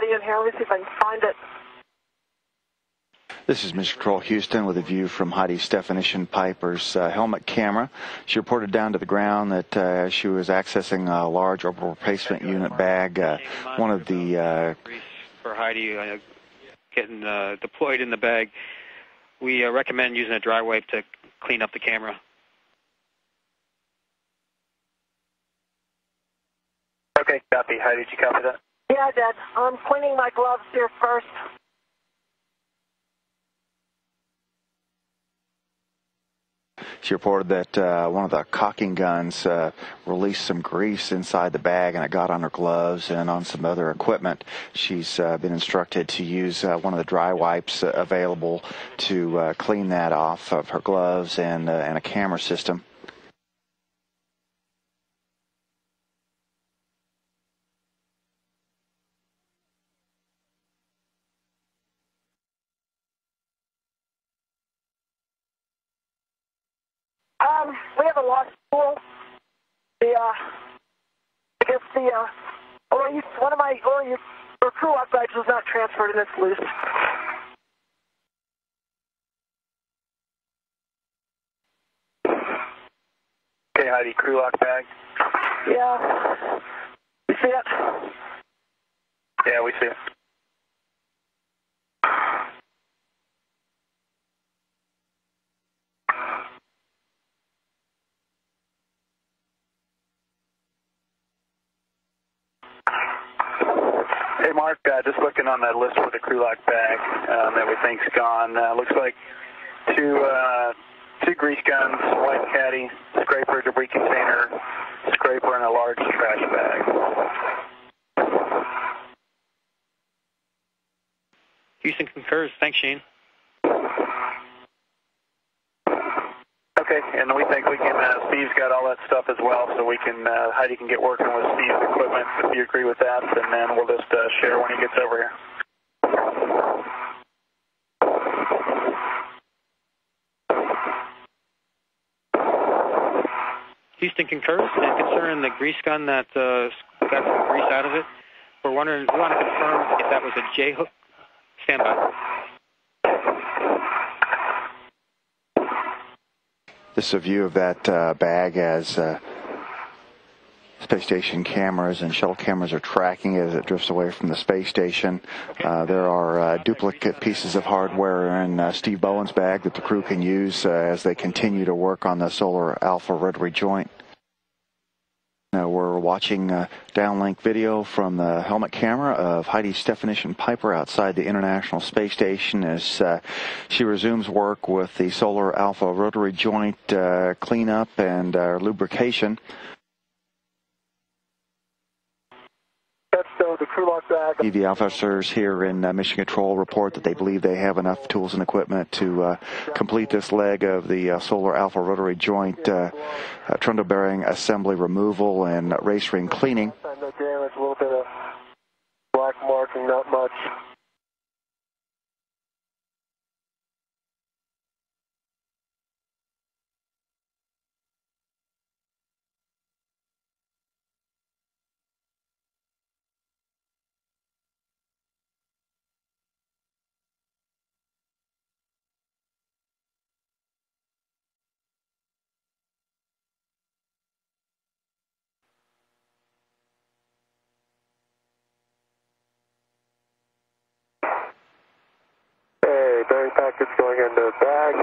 me in here. Let me see if I can find it. This is Mission Control Houston with a view from Heidi Definition Piper's helmet camera. She reported down to the ground that she was accessing a large orbital replacement unit bag. One of the... for Heidi getting deployed in the bag. We recommend using a dry wipe to clean up the camera. Okay, copy. Heidi, did you copy that? Yeah, I did. I'm cleaning my gloves here first. She reported that one of the caulking guns released some grease inside the bag, and it got on her gloves and on some other equipment. She's been instructed to use one of the dry wipes available to clean that off of her gloves and a camera system. We have a lost tool. One of my crew lock bags was not transferred and it's loose. Okay, Heidi, crew lock bag. Yeah. You see it? Yeah, we see it. Hey, Mark, just looking on that list for the crew lock bag that we think's gone. Looks like two grease guns, white caddy, scraper, debris container, scraper, and a large trash bag. Houston concurs. Thanks, Shane. Okay, and we think we can, Steve's got all that stuff as well, so we can, Heidi can get working with Steve's equipment if you agree with that, and then we'll just share when he gets over here. Houston concurs. And concerning the grease gun that got some grease out of it, we want to confirm if that was a J-hook. Stand by. This is a view of that bag as space station cameras and shuttle cameras are tracking it as it drifts away from the space station. There are duplicate pieces of hardware in Steve Bowen's bag that the crew can use as they continue to work on the solar alpha rotary joint. We're watching downlink video from the helmet camera of Heidi Definition Piper outside the International Space Station as she resumes work with the solar alpha rotary joint cleanup and lubrication. The crew lock bag. The officers here in Mission Control report that they believe they have enough tools and equipment to complete this leg of the solar alpha rotary joint trundle bearing assembly removal and race ring cleaning. No damage, a little bit of black marking, not much. Bearing package going into the bag.